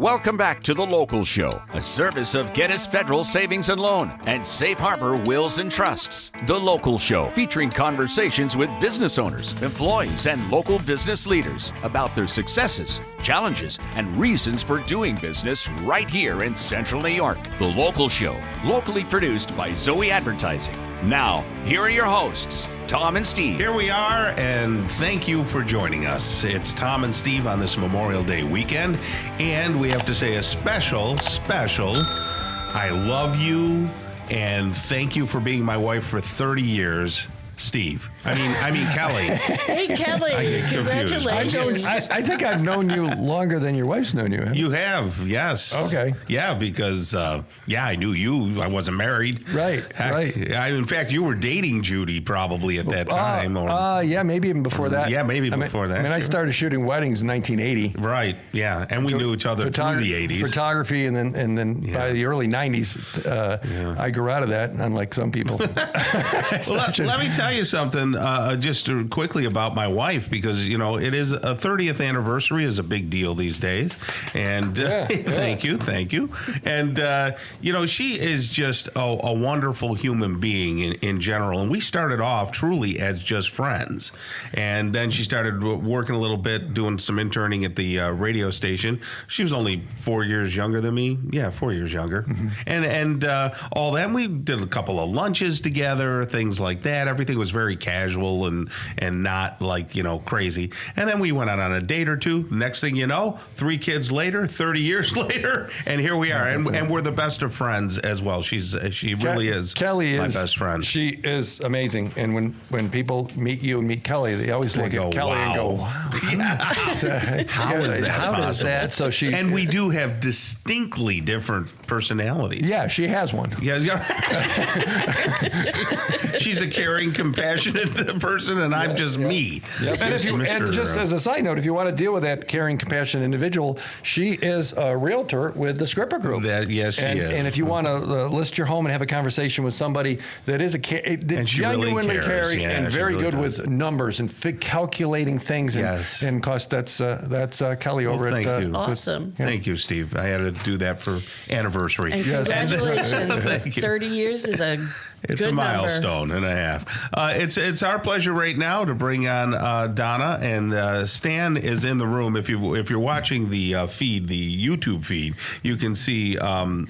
Welcome back to The Local Show, a service of Gettys Federal Savings and Loan and Safe Harbor Wills and Trusts. The Local Show, featuring conversations with business owners, employees, and local business leaders about their successes, challenges, and reasons for doing business right here in Central New York. The Local Show, locally produced by Zoey Advertising. Now, here are your hosts, Tom and Steve. Here we are, and thank you for joining us. It's Tom and Steve on this Memorial Day weekend, and we have to say a special I love you, and thank you for being my wife for 30 years, Steve. I mean Kelly. Hey, Kelly. Congratulations. I think I've known you longer than your wife's known you. You have, yes. Okay. Yeah, because, I knew you. I wasn't married. Right, right. In fact, you were dating Judy probably at that time. Yeah, maybe even before that. Yeah, maybe before that. I started shooting weddings in 1980. Right, yeah. And we knew each other through the 80s. Photography, and then by the early 90s, I grew out of that, unlike some people. Well, let me tell you something just quickly about my wife, because it is a 30th anniversary is a big deal these days, and thank you, and she is just a wonderful human being in general, and we started off truly as just friends, and then she started working a little bit, doing some interning at the radio station. She was only 4 years younger than me. 4 years younger, and all that. We did a couple of lunches together, things like that. Everything was very casual and not like, crazy. And then we went out on a date or two. Next thing you know, 3 kids later, 30 years later, and here we are. And we're the best of friends as well. She really is Kelly my best friend. She is amazing. And when people meet you and meet Kelly, they always look at Kelly and go, wow. How is that How possible? does that? So And we do have distinctly different personalities. Yeah, she has one. Yeah. She's a caring, compassionate person, and I'm just me. Yep. And just as a side note, if you want to deal with that caring, compassionate individual, she is a realtor with the Scripper Group. Yes, she is. And if you want to list your home and have a conversation with somebody that is that genuinely really caring and very really good with numbers and calculating things and cost, that's Kelly over at. Awesome. Thank you, Steve. I had to do that for anniversary. And congratulations. Thank you. 30 years is It's good a milestone and a half. It's our pleasure right now to bring on Donna, and Stan is in the room. If you're watching the feed, the YouTube feed, you can see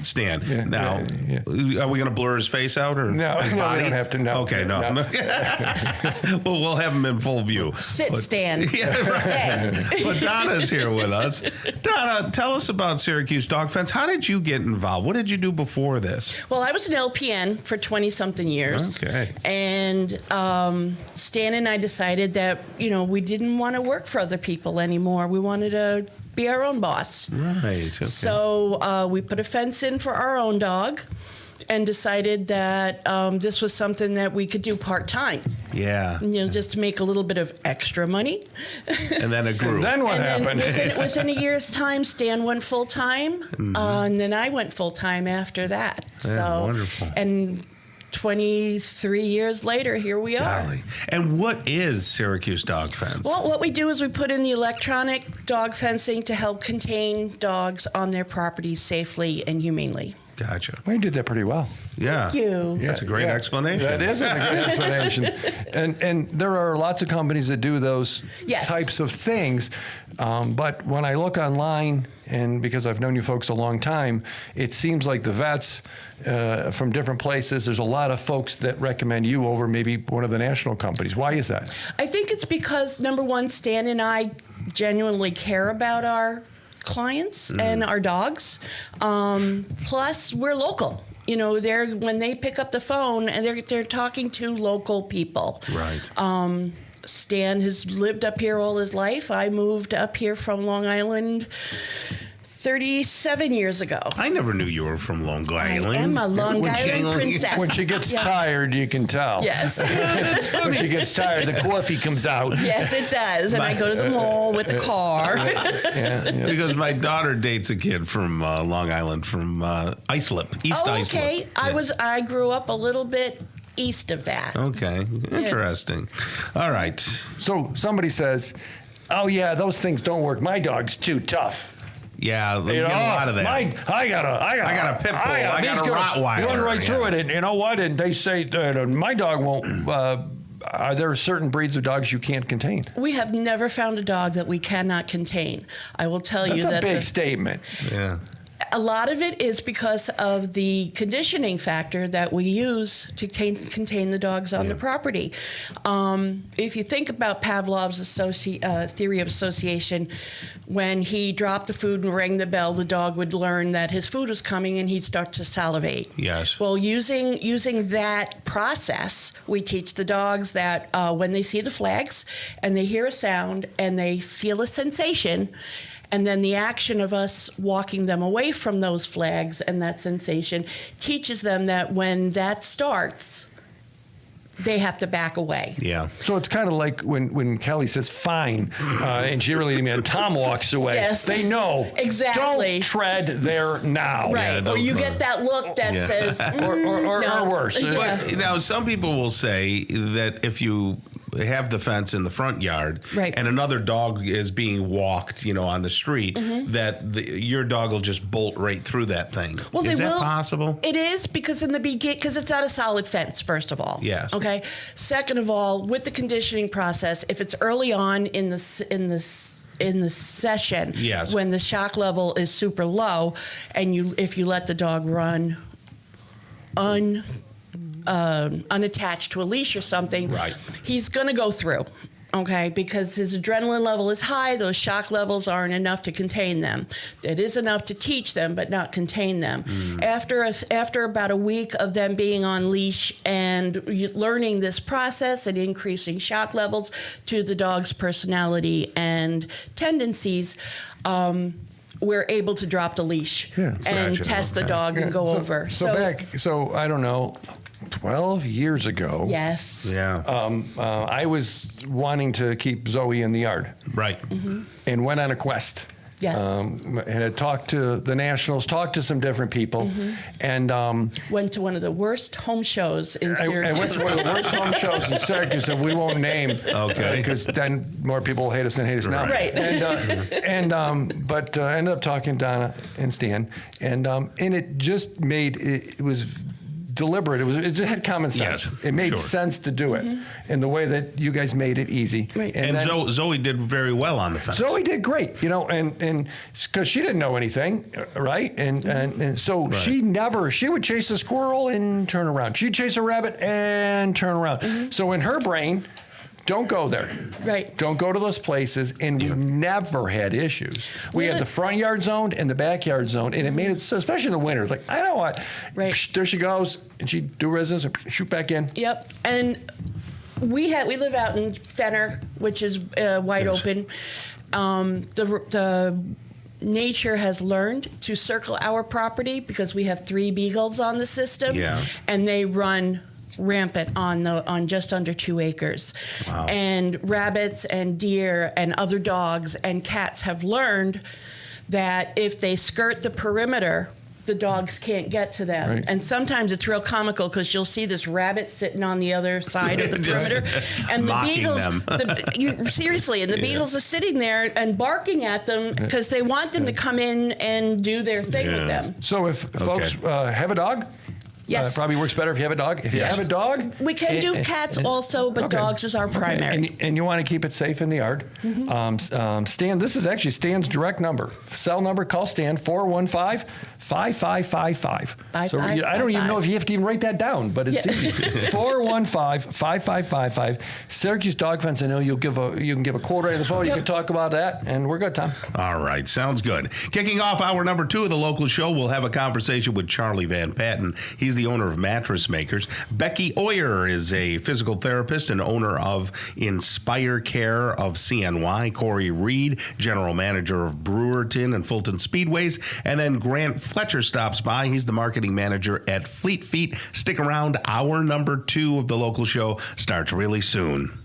Stan. Yeah, now, are we going to blur his face out or his body? We don't have to. No. Okay, no. Well, we'll have him in full view. Stan. Yeah, right. But Donna's here with us. Donna, tell us about Syracuse Dog Fence. How did you get involved? What did you do before this? Well, I was an LPN for 20-something years. Okay. And Stan and I decided that, we didn't want to work for other people anymore. We wanted to be our own boss. Right. Okay. So we put a fence in for our own dog and decided that this was something that we could do part-time. Yeah. Just to make a little bit of extra money. And then it grew. And then what happened? Within a year's time, Stan went full-time, and then I went full-time after that. Yeah, wonderful. And 23 years later, here we are. Golly. And what is Syracuse Dog Fence? Well, what we do is we put in the electronic dog fencing to help contain dogs on their property safely and humanely. Gotcha. Well, you did that pretty well. Yeah. Thank you. That's a great explanation. That is a great explanation. And there are lots of companies that do those types of things. But when I look online, and because I've known you folks a long time, it seems like the vets from different places, there's a lot of folks that recommend you over maybe one of the national companies. Why is that? I think it's because, number one, Stan and I genuinely care about our clients and our dogs. Plus, we're local. When they pick up the phone and they're talking to local people. Right. Stan has lived up here all his life. I moved up here from Long Island 37 years ago. I never knew you were from Long Island. I am a Long Island princess. When she gets tired, you can tell. Yes. When she gets tired, the coffee comes out. Yes, it does. And I go to the mall with the car. Because my daughter dates a kid from Long Island, from Islip, East Islip. Okay. I grew up a little bit east of that. Okay. Interesting. All right. So somebody says, oh, yeah, those things don't work. My dog's too tough. Yeah, we get a lot of that. I got a pit bull. I got a Rottweiler. You went right through it, and you know what? And they say my dog won't. Are there certain breeds of dogs you can't contain? We have never found a dog that we cannot contain. I will tell you that. That's a big statement. Yeah. A lot of it is because of the conditioning factor that we use to contain the dogs on the property. If you think about Pavlov's theory of association, when he dropped the food and rang the bell, the dog would learn that his food was coming and he'd start to salivate. Yes. Well, using that process, we teach the dogs that when they see the flags and they hear a sound and they feel a sensation, and then the action of us walking them away from those flags and that sensation teaches them that when that starts, they have to back away. Yeah. So it's kind of like when Kelly says fine, and she really means Tom walks away. Yes. They know. Exactly. Don't tread there now. Right. Or you get that look that says, or worse. But now, some people will say that if you have the fence in the front yard, right, and another dog is being walked, on the street, that your dog will just bolt right through that thing. Well, is that possible? It is, because in the beginning, because it's not a solid fence, first of all. Yes. Okay. Second of all, with the conditioning process, if it's early on in the session, yes, when the shock level is super low, and if you let the dog run unattached to a leash or something, right, he's going to go through. Okay, because his adrenaline level is high, those shock levels aren't enough to contain them. It is enough to teach them, but not contain them. After about a week of them being on leash and learning this process and increasing shock levels to the dog's personality and tendencies, we're able to drop the leach and test the dog and go over. So I don't know, 12 years ago. Yes. Yeah. I was wanting to keep Zoey in the yard. Right. And went on a quest. Yes. And had talked to the Nationals, talked to some different people, and went to one of the worst home shows in Syracuse. I went to one of the worst home shows in Syracuse that we won't name. Okay. Because then more people will hate us than hate us now. Right. But ended up talking to Donna and Stan, and it just made it was deliberate. It just had common sense. Yes, it made sense to do it in the way that you guys made it easy. Right. And Zoey did very well on the fence. Zoey did great, and because she didn't know anything, right? And so she would chase a squirrel and turn around. She'd chase a rabbit and turn around. So in her brain, don't go there. Right. Don't go to those places. And we never had issues. We had the front yard zoned and the backyard zoned, and it made it so, especially in the winter. It's like, I know what. Right. There she goes, and she'd do residence and shoot back in. Yep. And we live out in Fenner, which is wide open. The nature has learned to circle our property because we have 3 beagles on the system, and they run rampant on just under 2 acres. Wow. And rabbits and deer and other dogs and cats have learned that if they skirt the perimeter, the dogs can't get to them. Right. And sometimes it's real comical because you'll see this rabbit sitting on the other side of the perimeter, and the beagles, seriously, and the beagles are sitting there and barking at them because they want them to come in and do their thing with them. So if folks have a dog, yes, probably works better if you have a dog. If you have a dog, we can do cats also, but dogs is our primary. And you want to keep it safe in the yard. Stan, this is actually Stan's direct number. Cell number, call Stan, 415-5555. So I don't even know if you have to even write that down, but it's easy. 415-5555. Syracuse Dog Fence. I know you can give a quote right on the phone. You can talk about that, and we're good, Tom. All right, sounds good. Kicking off hour number 2 of the local show, we'll have a conversation with Charlie Van Patten. He's the owner of Mattress Makers. Becky Oyer is a physical therapist and owner of Inspire Care of CNY. Corey Reed, general manager of Brewerton and Fulton Speedways. And then Grant Fletcher stops by. He's the marketing manager at Fleet Feet. Stick around. Hour number 2 of the local show starts really soon.